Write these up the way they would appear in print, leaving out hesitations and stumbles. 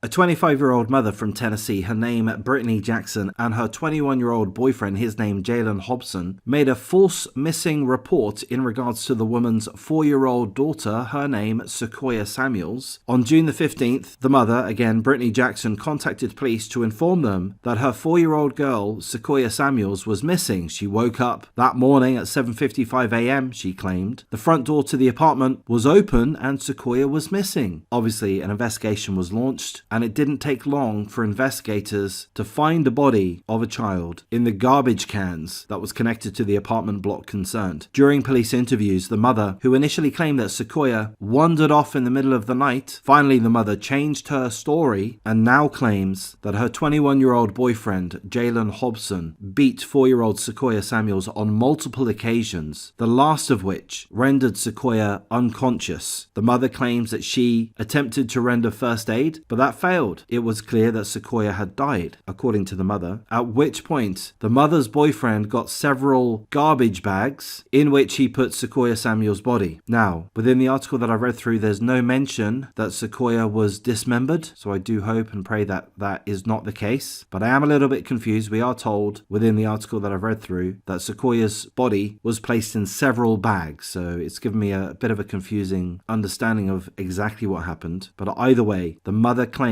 A 25-year-old mother from Tennessee, her name Brittany Jackson, and her 21-year-old boyfriend, his name Jalen Hobson, made a false missing report in regards to the woman's 4-year-old daughter, her name Sequoia Samuels. On June the 15th, the mother, again Brittany Jackson, contacted police to inform them that her 4-year-old girl, Sequoia Samuels, was missing. She woke up that morning at 7:55 a.m., she claimed. The front door to the apartment was open and Sequoia was missing. Obviously, an investigation was launched, and it didn't take long for investigators to find the body of a child in the garbage cans that was connected to the apartment block concerned. During police interviews, the mother, who initially claimed that Sequoia wandered off in the middle of the night, finally the mother changed her story and now claims that her 21-year-old boyfriend, Jalen Hobson, beat 4-year-old Sequoia Samuels on multiple occasions, the last of which rendered Sequoia unconscious. The mother claims that she attempted to render first aid, but that failed. It was clear that Sequoia had died, according to the mother, at which point the mother's boyfriend got several garbage bags in which he put Sequoia Samuel's body. Now, within the article that I read through, there's no mention that Sequoia was dismembered, so I do hope and pray that that is not the case, but I am a little bit confused. We are told within the article that I've read through that Sequoia's body was placed in several bags, so it's given me a bit of a confusing understanding of exactly what happened. But either way, the mother claims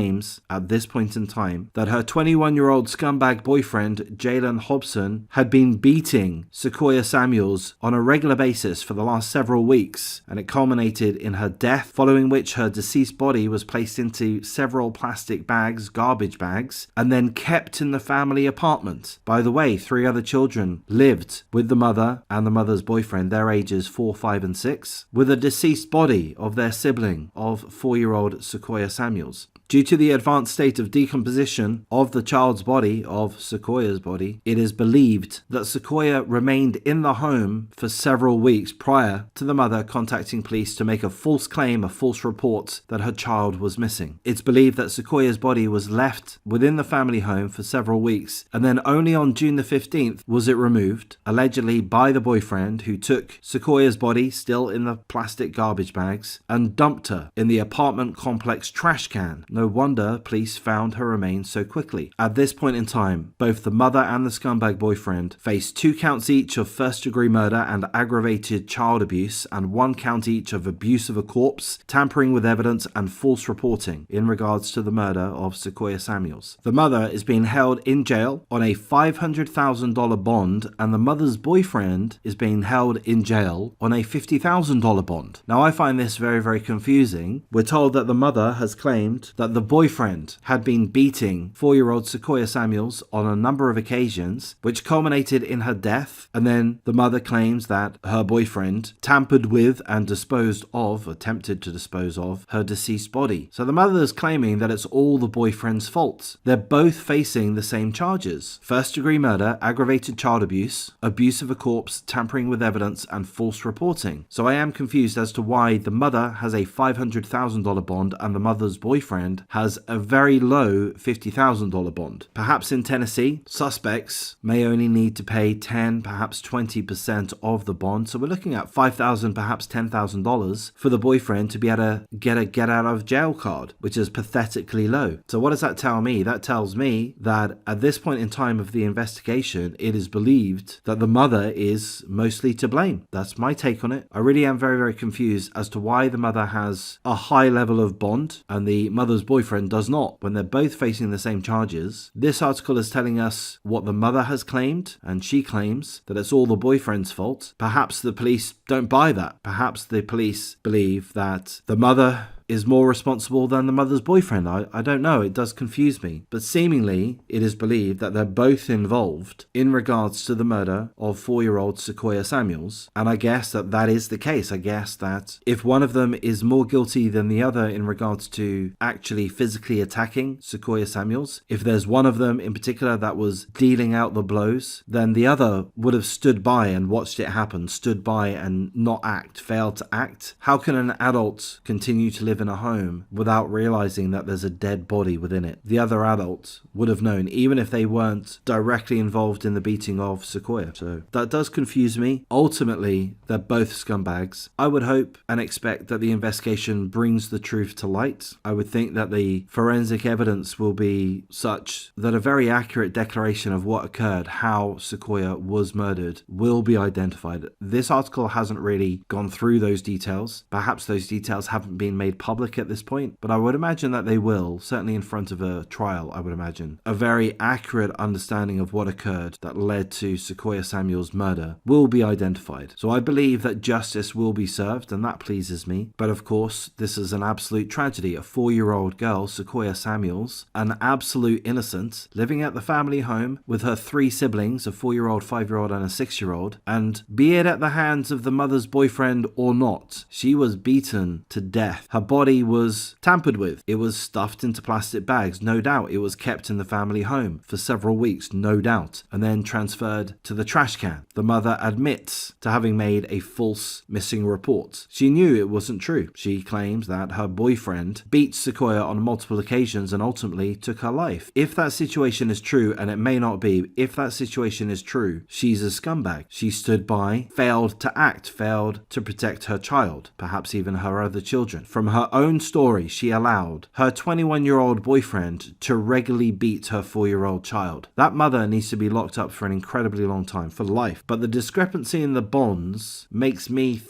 at this point in time that her 21-year-old scumbag boyfriend, Jalen Hobson, had been beating Sequoia Samuels on a regular basis for the last several weeks, and it culminated in her death, following which her deceased body was placed into several plastic bags, garbage bags, and then kept in the family apartment. By the way, 3 other children lived with the mother and the mother's boyfriend, their ages 4, 5, and 6, with a deceased body of their sibling of 4-year-old Sequoia Samuels. Due to the advanced state of decomposition of the child's body, of Sequoia's body, it is believed that Sequoia remained in the home for several weeks prior to the mother contacting police to make a false claim, a false report that her child was missing. It's believed that Sequoia's body was left within the family home for several weeks, and then only on June the 15th was it removed, allegedly by the boyfriend, who took Sequoia's body, still in the plastic garbage bags, and dumped her in the apartment complex trash can. No wonder police found her remains so quickly. At this point in time, both the mother and the scumbag boyfriend face 2 counts each of first-degree murder and aggravated child abuse, and 1 count each of abuse of a corpse, tampering with evidence, and false reporting in regards to the murder of Sequoia Samuels. The mother is being held in jail on a $500,000 bond, and the mother's boyfriend is being held in jail on a $50,000 bond. Now, I find this very, very confusing. We're told that the mother has claimed that the boyfriend had been beating 4-year-old Sequoia Samuels on a number of occasions, which culminated in her death, and then the mother claims that her boyfriend tampered with and disposed of, attempted to dispose of, her deceased body. So the mother is claiming that it's all the boyfriend's fault. They're both facing the same charges: first-degree murder, aggravated child abuse, abuse of a corpse, tampering with evidence, and false reporting. So I am confused as to why the mother has a $500,000 bond and the mother's boyfriend has a very low $50,000 bond. Perhaps in Tennessee, suspects may only need to pay 10, perhaps 20% of the bond. So we're looking at $5,000, perhaps $10,000 for the boyfriend to be able to get a get out of jail card, which is pathetically low. So what does that tell me? That tells me that at this point in time of the investigation, it is believed that the mother is mostly to blame. That's my take on it. I really am very, very confused as to why the mother has a high level of bond and the mother's boyfriend does not, when they're both facing the same charges. This article is telling us what the mother has claimed, and she claims that it's all the boyfriend's fault. Perhaps the police don't buy that. Perhaps the police believe that the mother is more responsible than the mother's boyfriend. I don't know, it does confuse me. But seemingly, it is believed that they're both involved in regards to the murder of 4-year-old Sequoia Samuels. And I guess that is the case. I guess that if one of them is more guilty than the other in regards to actually physically attacking Sequoia Samuels, if there's one of them in particular that was dealing out the blows, then the other would have stood by and watched it happen, stood by and not act, failed to act. How can an adult continue to live live in a home without realizing that there's a dead body within it. The other adults would have known, even if they weren't directly involved in the beating of Sequoia. So that does confuse me. Ultimately, they're both scumbags. I would hope and expect that the investigation brings the truth to light. I would think that the forensic evidence will be such that a very accurate declaration of what occurred, how Sequoia was murdered, will be identified. This article hasn't really gone through those details. Perhaps those details haven't been made public at this point, but I would imagine that they will, certainly in front of a trial, I would imagine. A very accurate understanding of what occurred that led to Sequoia Samuel's murder will be identified. So I believe that justice will be served, and that pleases me. But of course, this is an absolute tragedy. A 4-year-old girl, Sequoia Samuels, an absolute innocent, living at the family home with her 3 siblings, a 4-year-old, 5-year-old, and a 6-year-old, and be it at the hands of the mother's boyfriend or not, she was beaten to death. Her body was tampered with. It was stuffed into plastic bags, no doubt. It was kept in the family home for several weeks, no doubt, and then transferred to the trash can. The mother admits to having made a false missing report. She knew it wasn't true. She claims that her boyfriend beat Sequoia on multiple occasions and ultimately took her life. If that situation is true, and it may not be, if that situation is true, she's a scumbag. She stood by, failed to act, failed to protect her child, perhaps even her other children. From her own story, she allowed her 21-year-old boyfriend to regularly beat her 4-year-old child. That mother needs to be locked up for an incredibly long time, for life. But the discrepancy in the bonds makes me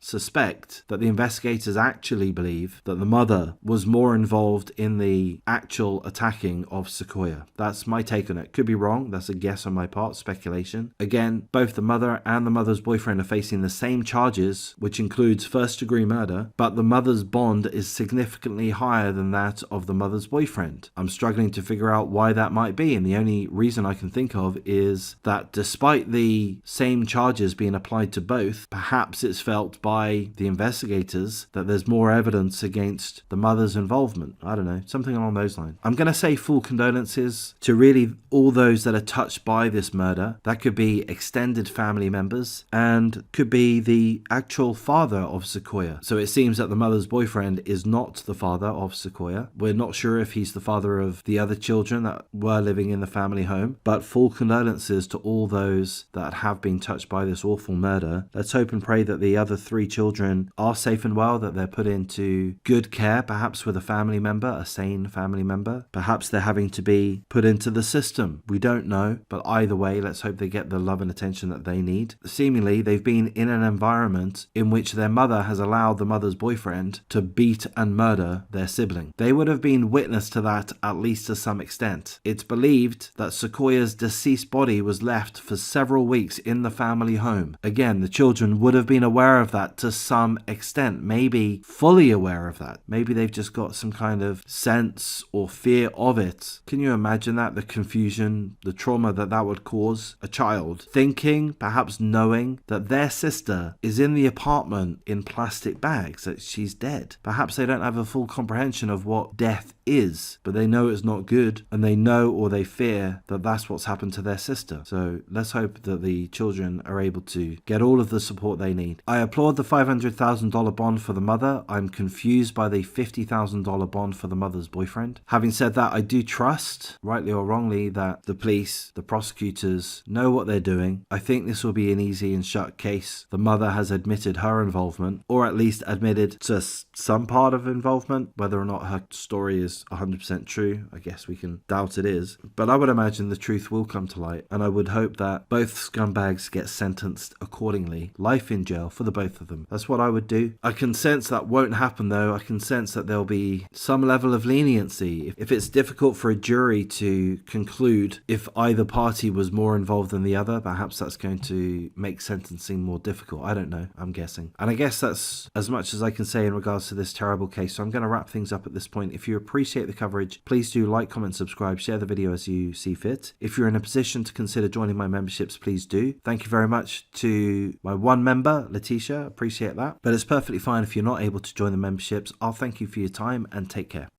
suspect that the investigators actually believe that the mother was more involved in the actual attacking of Sequoia. That's my take on it. Could be wrong. That's a guess on my part, speculation. Again, both the mother and the mother's boyfriend are facing the same charges, which includes first-degree murder, but the mother's bond is significantly higher than that of the mother's boyfriend. I'm struggling to figure out why that might be, and the only reason I can think of is that despite the same charges being applied to both, perhaps it's felt by the investigators that there's more evidence against the mother's involvement. I don't know, something along those lines. I'm going to say full condolences to really all those that are touched by this murder. That could be extended family members and could be the actual father of Sequoia. So it seems that the mother's boyfriend is not the father of Sequoia. We're not sure if he's the father of the other children that were living in the family home, but full condolences to all those that have been touched by this awful murder. Let's hope and pray that the other 3 children are safe and well, that they're put into good care, perhaps with a family member, a sane family member. Perhaps they're having to be put into the system. We don't know, but either way, let's hope they get the love and attention that they need. Seemingly, they've been in an environment in which their mother has allowed the mother's boyfriend to beat and murder their sibling. They would have been witness to that, at least to some extent. It's believed that Sequoia's deceased body was left for several weeks in the family home. Again, the children would have been aware of that to some extent, maybe fully aware of that. Maybe they've just got some kind of sense or fear of it. Can you imagine that? The confusion, the trauma that that would cause a child thinking, perhaps knowing that their sister is in the apartment in plastic bags, that she's dead. Perhaps they don't have a full comprehension of what death is, but they know it's not good, and they know or they fear that that's what's happened to their sister. So let's hope that the children are able to get all of the support they need. I applaud the $500,000 bond for the mother. I'm confused by the $50,000 bond for the mother's boyfriend. Having said that, I do trust, rightly or wrongly, that the police, the prosecutors know what they're doing. I think this will be an easy and shut case. The mother has admitted her involvement, or at least admitted to some part of involvement. Whether or not her story is 100% true, I guess we can doubt it is. But I would imagine the truth will come to light, and I would hope that both scumbags get sentenced accordingly. Life in jail for the both of them. That's what I would do. I can sense that won't happen though. I can sense that there'll be some level of leniency. If it's difficult for a jury to conclude if either party was more involved than the other, perhaps that's going to make sentencing more difficult. I don't know. I'm guessing. And I guess that's as much as I can say in regards to this terrible case. So I'm going to wrap things up at this point. If you appreciate the coverage, please do like, comment, subscribe, share the video as you see fit. If you're in a position to consider joining my memberships, please do. Thank you very much to my one member, Letitia. Appreciate that. But it's perfectly fine if you're not able to join the memberships. I'll thank you for your time and take care.